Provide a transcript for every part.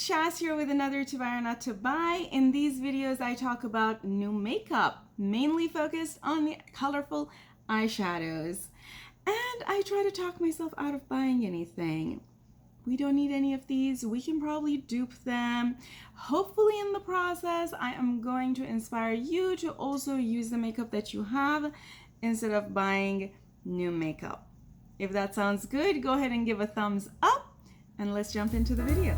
Shaz here with another To Buy or Not to Buy. In these videos I talk about new makeup, mainly focused on the colorful eyeshadows. And I try to talk myself out of buying anything. We don't need any of these. We can probably dupe them. Hopefully in the process I am going to inspire you to also use the makeup that you have instead of buying new makeup. If that sounds good, go ahead and give a thumbs up and let's jump into the video.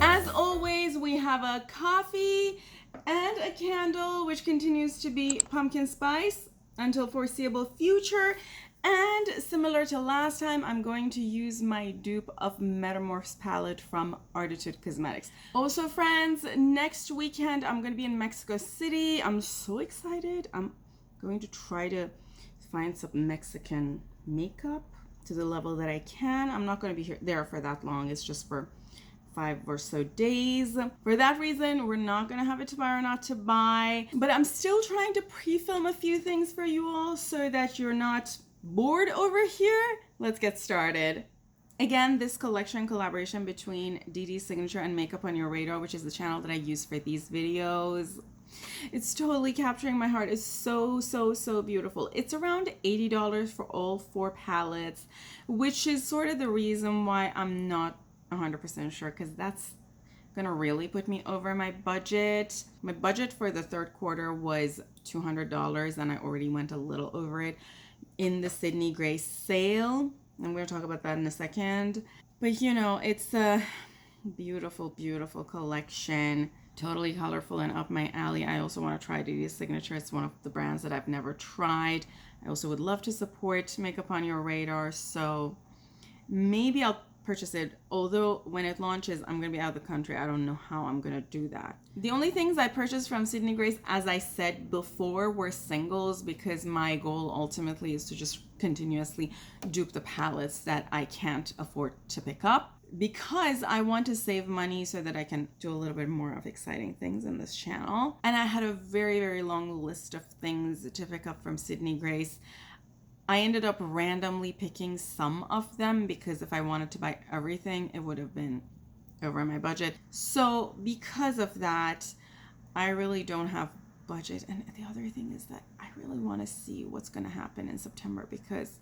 As always, we have a coffee and a candle, which continues to be pumpkin spice until foreseeable future. And similar to last time, I'm going to use my Dupe of Metamorph palette from Arttittude Cosmetics. Also, friends, next weekend I'm going to be in Mexico City. I'm so excited. I'm going to try to find some Mexican makeup to the level that I can. I'm not going to be there for that long. It's just for 5 or so days. For that reason, we're not going to have it to buy or not to buy. But I'm still trying to pre-film a few things for you all so that you're not bored over here. Let's get started. Again, this collection collaboration between DD's Signature and Makeup on Your Radar, which is the channel that I use for these videos. It's totally capturing my heart. It's so beautiful. It's around $80 for all 4 palettes, which is sort of the reason why I'm not 100% sure, because that's gonna really put me over my budget. My budget for the third quarter was $200 and I already went a little over it in the Sydney Grace sale. I'm gonna talk about that in a second. But you know, it's a beautiful collection. Totally colorful and up my alley. I also want to try DD's Signature. It's one of the brands that I've never tried. I also would love to support Makeup on Your Radar, so maybe I'll purchase it. Although when it launches, I'm going to be out of the country. I don't know how I'm going to do that. The only things I purchased from Sydney Grace, as I said before, were singles, because my goal ultimately is to just continuously dupe the palettes that I can't afford to pick up, because I want to save money so that I can do a little bit more of exciting things in this channel. And I had a very long list of things to pick up from Sydney Grace. I ended up randomly picking some of them because if I wanted to buy everything, it would have been over my budget. So because of that, I really don't have budget. And the other thing is that I really want to see what's going to happen in September, because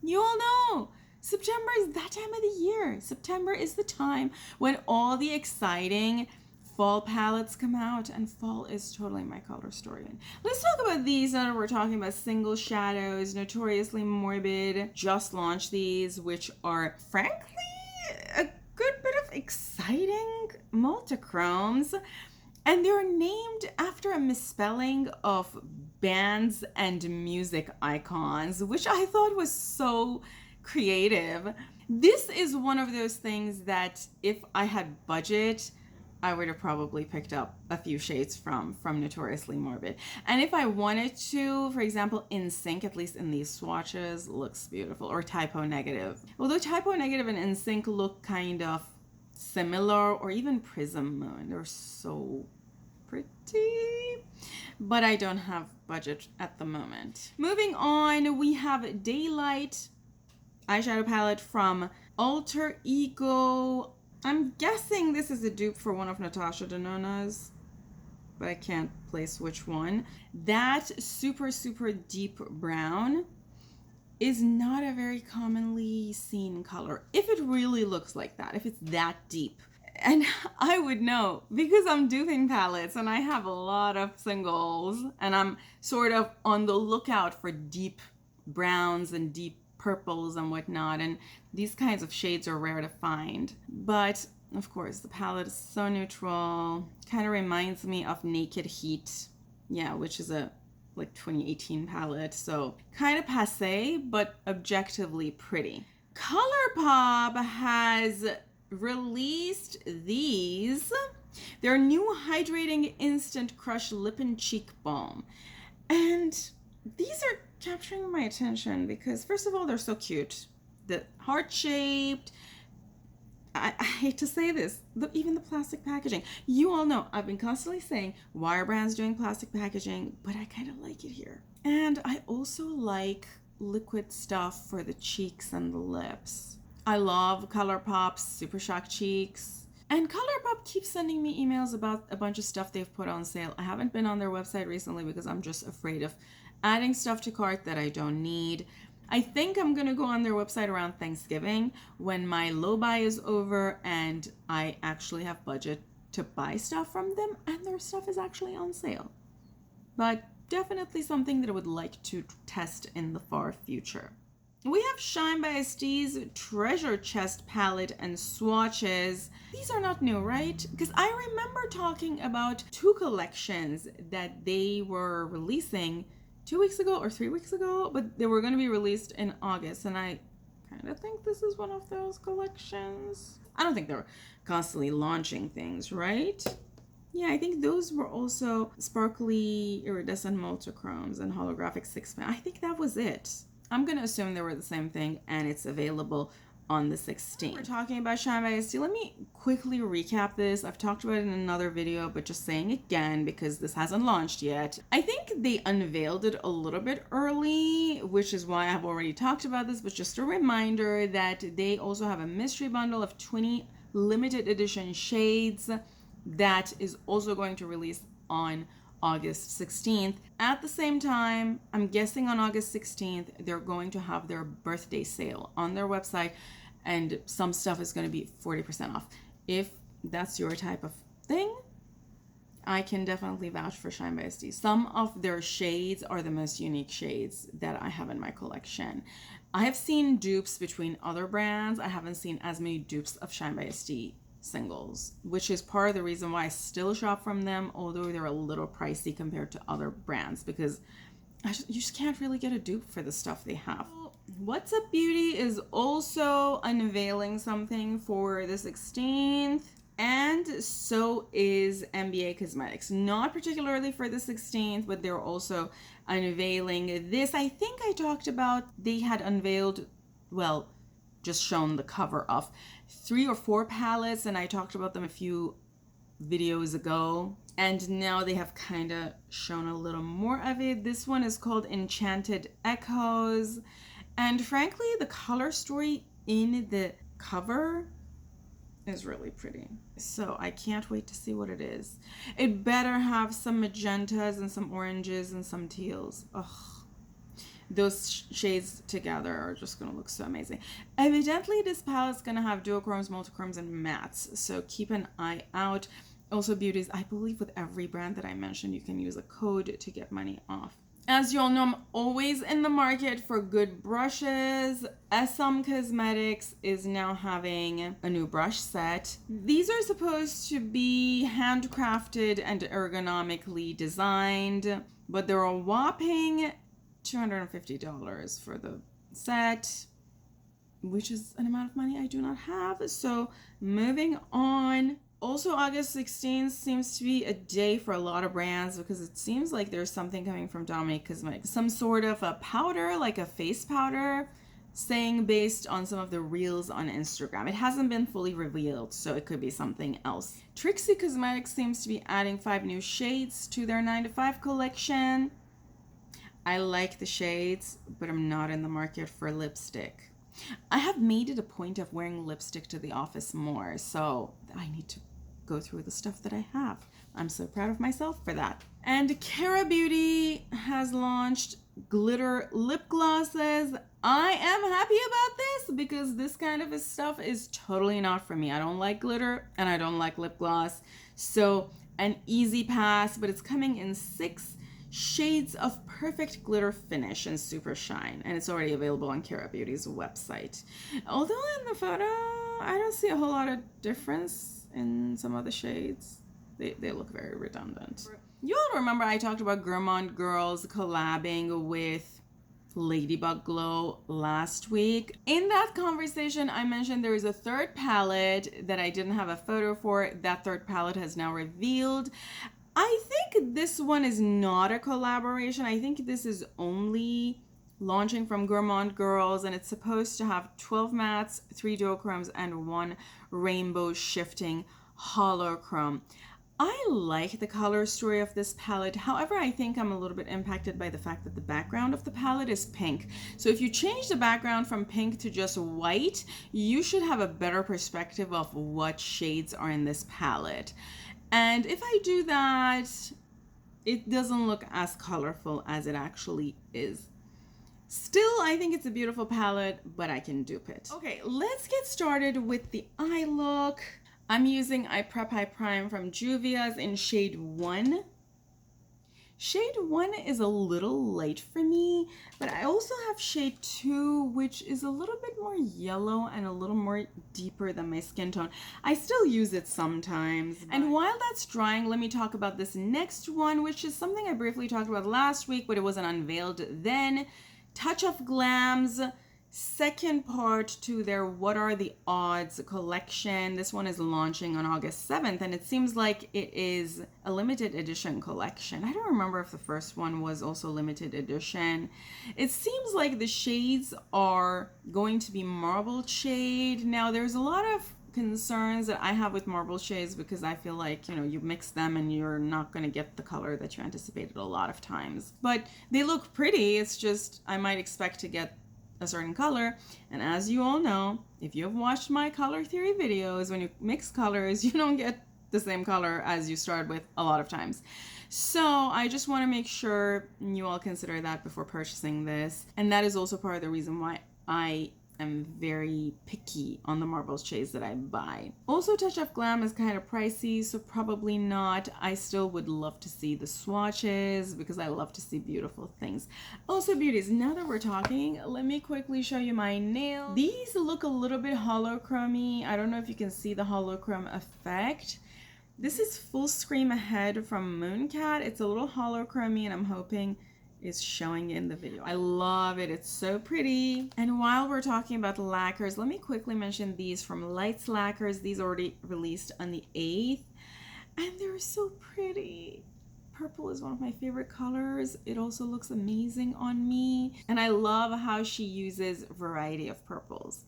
you all know September is that time of the year. September is the time when all the exciting fall palettes come out, and fall is totally my color story. Let's talk about these now that we're talking about single shadows. Notoriously Morbid just launched these, which are frankly a good bit of exciting multichromes. And they're named after a misspelling of bands and music icons, which I thought was so creative. This is one of those things that if I had budget, I would have probably picked up a few shades from Notoriously Morbid. And if I wanted to, for example, NSYNC, at least in these swatches, looks beautiful. Or Typo Negative. Although Typo Negative and NSYNC look kind of similar, or even Prism Moon. They're so pretty. But I don't have budget at the moment. Moving on, we have Daylight eyeshadow palette from Alter Ego. I'm guessing this is a dupe for one of Natasha Denona's, but I can't place which one. That super deep brown is not a very commonly seen color, if it really looks like that, if it's that deep. And I would know because I'm duping palettes and I have a lot of singles, and I'm sort of on the lookout for deep browns and deep purples and whatnot, and these kinds of shades are rare to find. But of course the palette is so neutral, kind of reminds me of Naked Heat, yeah, which is a like 2018 palette, so kind of passe but objectively pretty. Colourpop has released these, their new hydrating instant crush lip and cheek balm, and these are capturing my attention because first of all, they're so cute. The heart-shaped, I hate to say this, even the plastic packaging. You all know I've been constantly saying, why are brands doing plastic packaging? But I kind of like it here. And I also like liquid stuff for the cheeks and the lips. I love Colourpop's Super Shock Cheeks. And Colourpop keeps sending me emails about a bunch of stuff they've put on sale. I haven't been on their website recently because I'm just afraid of adding stuff to cart that I don't need. I think I'm gonna go on their website around Thanksgiving when my low buy is over and I actually have budget to buy stuff from them and their stuff is actually on sale. But definitely something that I would like to test in the far future. We have Shine by ST's Treasure Chest palette and swatches. These are not new, right? Because I remember talking about 2 collections that they were releasing 2 weeks ago or 3 weeks ago, but they were going to be released in August, and I kind of think this is one of those collections. I don't think they're constantly launching things, right? Yeah, I think those were also sparkly iridescent multichromes and holographic 6-pan. I think that was it. I'm going to assume they were the same thing and it's available on the 16th. We're talking about Shine by ST. Let me quickly recap this. I've talked about it in another video, but just saying again because this hasn't launched yet. I think they unveiled it a little bit early, which is why I've already talked about this, but just a reminder that they also have a mystery bundle of 20 limited edition shades that is also going to release on August 16th. At the same time, I'm guessing on August 16th, they're going to have their birthday sale on their website and some stuff is going to be 40% off. If that's your type of thing, I can definitely vouch for Shine by ST. Some of their shades are the most unique shades that I have in my collection. I have seen dupes between other brands. I haven't seen as many dupes of Shine by ST singles, which is part of the reason why I still shop from them, although they're a little pricey compared to other brands, because you just can't really get a dupe for the stuff they have. What's Up Beauty is also unveiling something for the 16th, and so is NBA Cosmetics. Not particularly for the 16th, but they're also unveiling this. I think I talked about they had unveiled, well, just shown the cover of 3 or 4 palettes, and I talked about them a few videos ago, and now they have kind of shown a little more of it. This one is called Enchanted Echoes, and frankly the color story in the cover is really pretty, so I can't wait to see what it is. It better have some magentas and some oranges and some teals. Ugh. Those shades together are just going to look so amazing. Evidently, this palette's going to have duochromes, multichromes, and mattes, so keep an eye out. Also, beauties, I believe with every brand that I mentioned, you can use a code to get money off. As you all know, I'm always in the market for good brushes. SM Cosmetics is now having a new brush set. These are supposed to be handcrafted and ergonomically designed, but they're a whopping $250 for the set, which is an amount of money I do not have. So moving on. Also, August 16th seems to be a day for a lot of brands because it seems like there's something coming from Dominique Cosmetics. Some sort of a powder, like a face powder, saying based on some of the reels on Instagram. It hasn't been fully revealed, so it could be something else. Trixie Cosmetics seems to be adding 5 new shades to their 9 to 5 collection. I like the shades, but I'm not in the market for lipstick. I have made it a point of wearing lipstick to the office more, so I need to go through the stuff that I have. I'm so proud of myself for that. And Cara Beauty has launched glitter lip glosses. I am happy about this because this kind of stuff is totally not for me. I don't like glitter and I don't like lip gloss. So an easy pass, but it's coming in 6 shades of perfect glitter finish and super shine, and it's already available on Cara Beauty's website. Although in the photo I don't see a whole lot of difference in some of the shades. They look very redundant. You all remember I talked about Gourmand Girls collabing with Ladybug Glow last week. In that conversation I mentioned there is a third palette that I didn't have a photo for. That third palette has now revealed. I think this one is not a collaboration. I think this is only launching from Gourmand Girls, and it's supposed to have 12 mattes, 3 duochromes, and 1 rainbow shifting holochrome. I like the color story of this palette. However, I think I'm a little bit impacted by the fact that the background of the palette is pink. So if you change the background from pink to just white, you should have a better perspective of what shades are in this palette. And if I do that, it doesn't look as colorful as it actually is. Still, I think it's a beautiful palette, but I can dupe it. Okay, let's get started with the eye look. I'm using Eye Prep Eye Prime from Juvia's in shade 1. Shade 1 is a little light for me, but I also have shade 2, which is a little bit more yellow and a little more deeper than my skin tone. I still use it sometimes. And while that's drying, let me talk about this next one, which is something I briefly talked about last week, but it wasn't unveiled then. Touch of Glam's second part to their What Are the Odds collection. This one is launching on August 7th, and it seems like it is a limited edition collection. I don't remember if the first one was also limited edition. It seems like the shades are going to be marble shade. Now, there's a lot of concerns that I have with marble shades because I feel like, you know, you mix them and you're not going to get the color that you anticipated a lot of times. But they look pretty. It's just I might expect to get a certain color, and as you all know, if you have watched my color theory videos, when you mix colors, you don't get the same color as you started with a lot of times. So I just want to make sure you all consider that before purchasing this, and that is also part of the reason why I am very picky on the marble shades that I buy. Also, Touch of Glam is kind of pricey, so probably not. I still would love to see the swatches because I love to see beautiful things. Also, beauties, now that we're talking, let me quickly show you my nails. These look a little bit holochromy. I don't know if you can see the holochrome effect. This is Full Scream Ahead from Mooncat. It's a little holochromy, and I'm hoping is showing in the video. I love it. It's so pretty. And while we're talking about lacquers, let me quickly mention these from Lights Lacquers. These already released on the 8th, and they're so pretty. Purple is one of my favorite colors. It also looks amazing on me, and I love how she uses a variety of purples.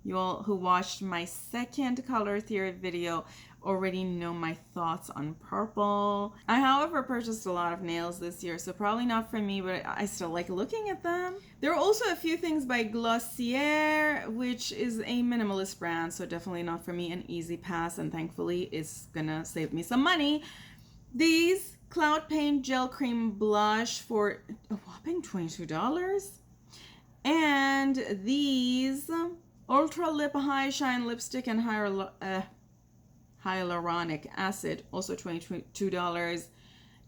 You all who watched my second color theory video already know my thoughts on purple. I, however, purchased a lot of nails this year, so probably not for me, but I still like looking at them. There are also a few things by Glossier, which is a minimalist brand, so definitely not for me, an easy pass, and thankfully it's gonna save me some money. These Cloud Paint Gel Cream Blush for a whopping $22. And these Ultra Lip High Shine Lipstick and Hyaluronic Acid, also $22.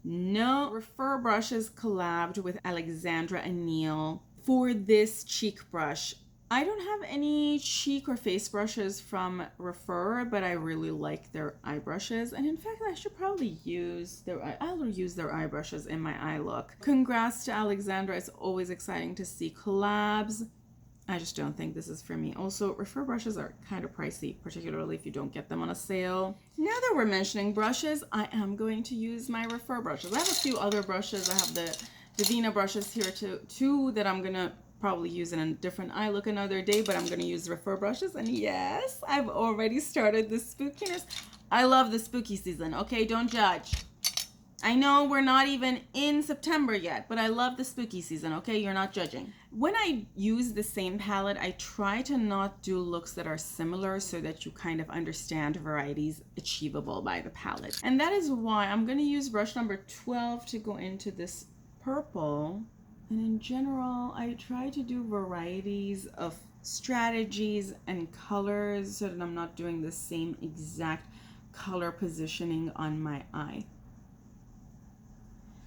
No Refer Brushes collabed with Alexandra and Neil for this cheek brush. I don't have any cheek or face brushes from Refer, but I really like their eye brushes. And in fact, I should probably use I'll use their eye brushes in my eye look. Congrats to Alexandra. It's always exciting to see collabs. I just don't think this is for me. Also, Refer brushes are kind of pricey, particularly if you don't get them on a sale. Now that we're mentioning brushes, I am going to use my Refer brushes. I have a few other brushes. I have the Divina brushes here too that I'm gonna probably use in a different eye look another day, but I'm gonna use Refer brushes. And yes, I've already started the spookiness. I love the spooky season, okay? Don't judge. I know we're not even in September yet, but I love the spooky season, okay? You're not judging. When I use the same palette, I try to not do looks that are similar so that you kind of understand varieties achievable by the palette. And that is why I'm gonna use brush number 12 to go into this purple. And in general, I try to do varieties of strategies and colors so that I'm not doing the same exact color positioning on my eye.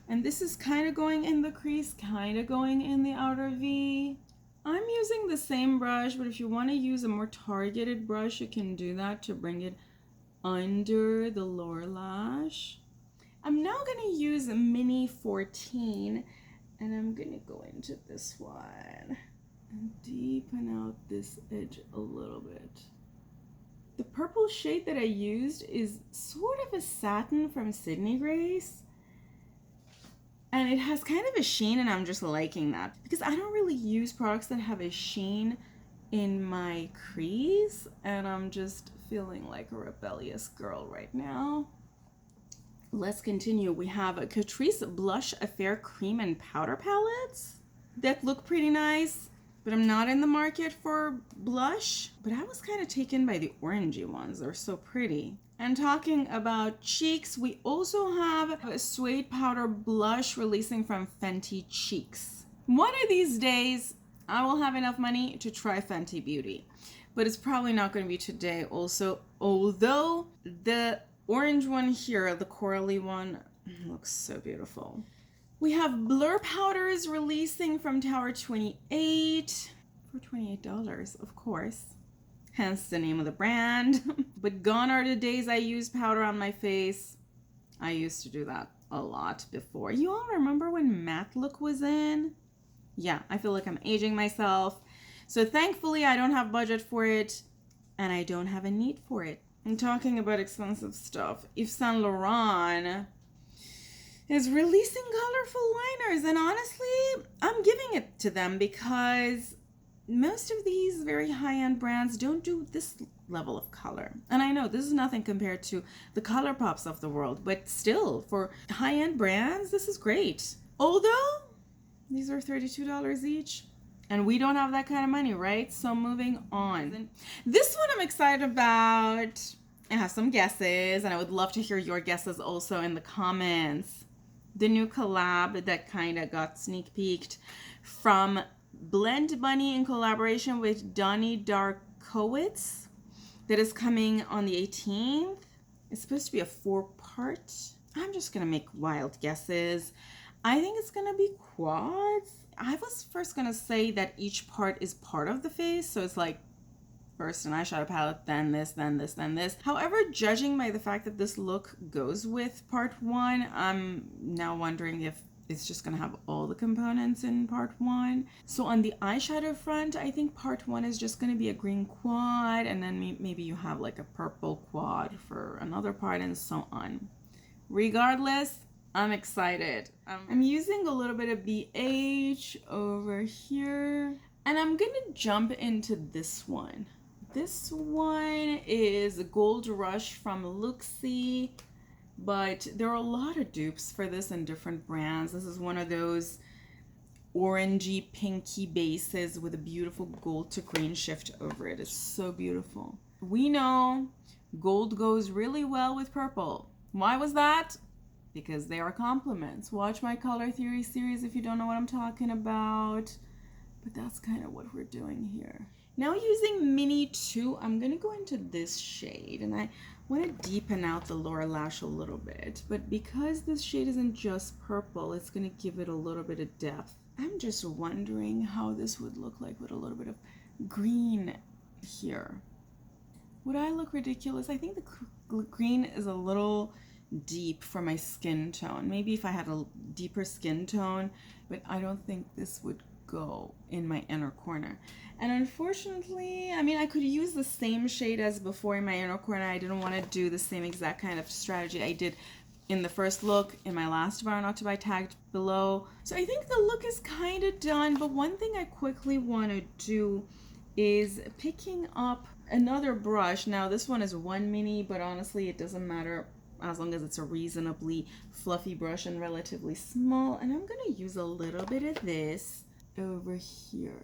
And this is kind of going in the crease, kind of going in the outer V. I'm using the same brush, but if you want to use a more targeted brush, you can do that to bring it under the lower lash. I'm now going to use a Mini 14, and I'm going to go into this one and deepen out this edge a little bit. The purple shade that I used is sort of a satin from Sydney Grace. And it has kind of a sheen, and I'm just liking that because I don't really use products that have a sheen in my crease, and I'm just feeling like a rebellious girl right now. Let's continue. We have a Catrice Blush Affair Cream and Powder Palettes that look pretty nice, but I'm not in the market for blush. But I was kind of taken by the orangey ones. They're so pretty. And talking about cheeks, we also have a Suede Powder Blush releasing from Fenty Cheeks. One of these days, I will have enough money to try Fenty Beauty, but it's probably not going to be today also, although the orange one here, the corally one, looks so beautiful. We have Blur Powders releasing from Tower 28 for $28, of course. Hence the name of the brand. But gone are the days I used powder on my face. I used to do that a lot before. You all remember when matte look was in? Yeah, I feel like I'm aging myself. So thankfully I don't have budget for it and I don't have a need for it. And talking about expensive stuff, Yves Saint Laurent is releasing colorful liners, and honestly, I'm giving it to them because most of these very high-end brands don't do this level of color. And I know this is nothing compared to the Colourpops of the world, but still, for high-end brands, this is great. Although, these are $32 each. And we don't have that kind of money, right? So moving on. This one I'm excited about. I have some guesses, and I would love to hear your guesses also in the comments. The new collab that kind of got sneak peeked from Blend Bunny in collaboration with Donnie Darkowitz that is coming on the 18th. It's supposed to be a 4-part. I'm just going to make wild guesses. I think it's going to be quads. I was first going to say that each part is part of the face. So it's like first an eyeshadow palette, then this, then this, then this. However, judging by the fact that this look goes with part 1, I'm now wondering if it's just going to have all the components in part 1. So on the eyeshadow front, I think part 1 is just going to be a green quad. And then maybe you have like a purple quad for another part and so on. Regardless, I'm excited. I'm using a little bit of BH over here. And I'm going to jump into this one. This one is Gold Rush from Luxie. But there are a lot of dupes for this in different brands. This is one of those orangey, pinky bases with a beautiful gold to green shift over it. It's so beautiful. We know gold goes really well with purple. Why was that? Because they are complements. Watch my color theory series if you don't know what I'm talking about. But that's kind of what we're doing here. Now using Mini 2, I'm going to go into this shade. And I want to deepen out the lower lash a little bit. But because this shade isn't just purple, it's going to give it a little bit of depth. I'm just wondering how this would look like with a little bit of green here. Would I look ridiculous? I think the green is a little deep for my skin tone. Maybe if I had a deeper skin tone, but I don't think this would go in my inner corner. And unfortunately, I mean, I could use the same shade as before in my inner corner. I didn't want to do the same exact kind of strategy I did in the first look in my last Bar Not To Buy tagged below. So I think the look is kind of done, but one thing I quickly want to do is picking up another brush. Now this one is 1 mini, but honestly it doesn't matter as long as it's a reasonably fluffy brush and relatively small. And I'm going to use a little bit of this over here.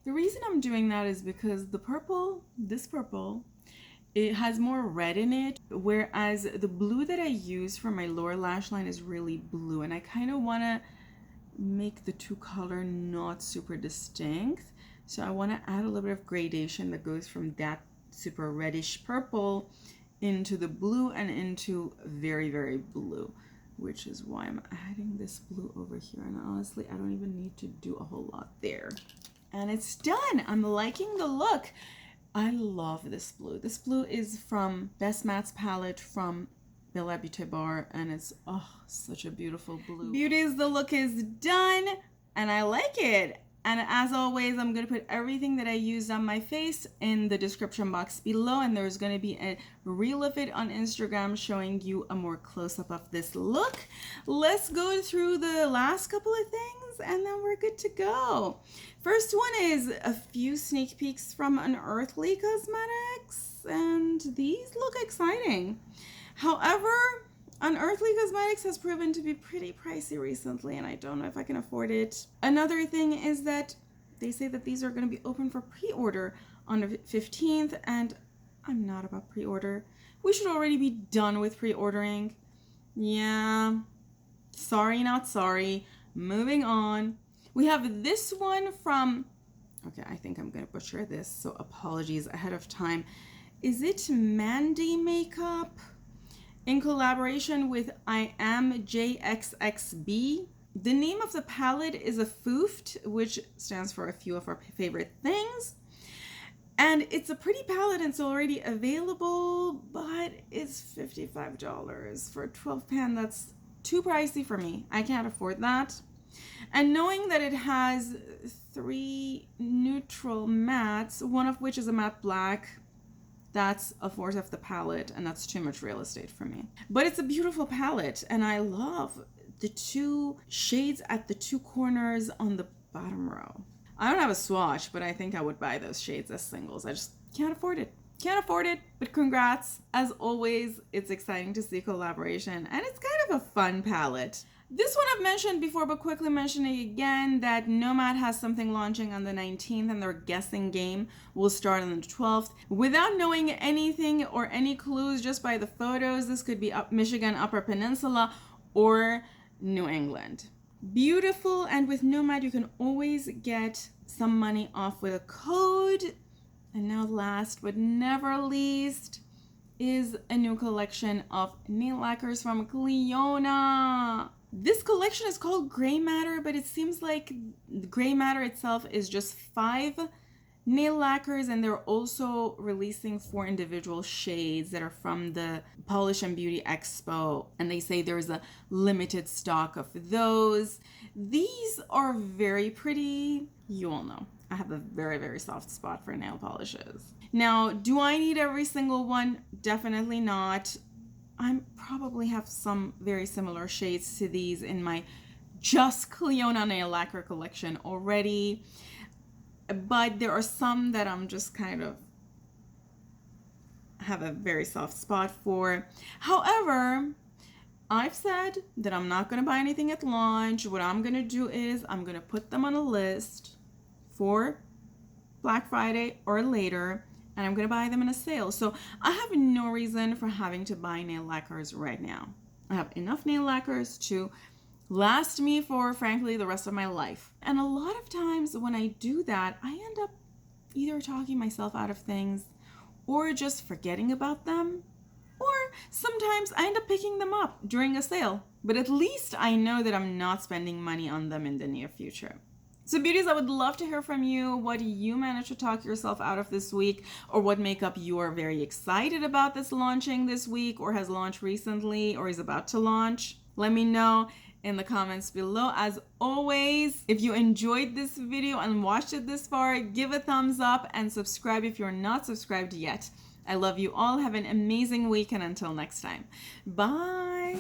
The reason I'm doing that is because the purple, this purple, it has more red in it, whereas the blue that I use for my lower lash line is really blue, and I kind of want to make the two color not super distinct. So I want to add a little bit of gradation that goes from that super reddish purple into the blue and into very, very blue, which is why I'm adding this blue over here. And honestly, I don't even need to do a whole lot there. And it's done. I'm liking the look. I love this blue. This blue is from Best Mattes palette from Bella Beauté Bar, and it's such a beautiful blue. Beauties, the look is done, and I like it. And as always, I'm going to put everything that I used on my face in the description box below, and there's going to be a reel of it on Instagram showing you a more close-up of this look. Let's go through the last couple of things, and then we're good to go. First one is a few sneak peeks from Arttittude Cosmetics, and these look exciting. However, Unearthly Cosmetics has proven to be pretty pricey recently, and I don't know if I can afford it. Another thing is that they say that these are going to be open for pre-order on the 15th, and I'm not about pre-order. We should already be done with pre-ordering. Yeah. Sorry, not sorry. Moving on. We have this one from... Okay, I think I'm going to butcher this, so apologies ahead of time. Is it Mandy Makeup? In collaboration with I Am JXXB. The name of the palette is a Foofed, which stands for a few of our favorite things. And it's a pretty palette and it's already available, but it's $55 for 12 pan. That's too pricey for me. I can't afford that. And knowing that it has 3 neutral mattes, one of which is a matte black, that's a fourth of the palette, and that's too much real estate for me. But it's a beautiful palette, and I love the 2 shades at the 2 corners on the bottom row. I don't have a swatch, but I think I would buy those shades as singles. I just can't afford it. Can't afford it, but congrats. As always, it's exciting to see collaboration, and it's kind of a fun palette. This one I've mentioned before, but quickly mentioning again that Nomad has something launching on the 19th, and their guessing game will start on the 12th. Without knowing anything or any clues, just by the photos, this could be Michigan Upper Peninsula or New England. Beautiful, and with Nomad you can always get some money off with a code. And now last but never least is a new collection of nail lacquers from Clionadh. This collection is called Gray Matter, but it seems like Gray Matter itself is just 5 nail lacquers, and they're also releasing 4 individual shades that are from the Polish and Beauty Expo, and they say there's a limited stock of those. These are very pretty. You all know I have a very, very soft spot for nail polishes. Now, do I need every single one? Definitely not. I probably have some very similar shades to these in my just Clionadh nail lacquer collection already. But there are some that I'm just kind of have a very soft spot for. However, I've said that I'm not going to buy anything at launch. What I'm going to do is I'm going to put them on a list for Black Friday or later, and I'm going to buy them in a sale. So I have no reason for having to buy nail lacquers right now. I have enough nail lacquers to last me for, frankly, the rest of my life. And a lot of times when I do that, I end up either talking myself out of things or just forgetting about them. Or sometimes I end up picking them up during a sale. But at least I know that I'm not spending money on them in the near future. So beauties, I would love to hear from you. What you managed to talk yourself out of this week, or what makeup you are very excited about that's launching this week, or has launched recently, or is about to launch. Let me know in the comments below. As always, if you enjoyed this video and watched it this far, give a thumbs up and subscribe if you're not subscribed yet. I love you all. Have an amazing week, and until next time, bye.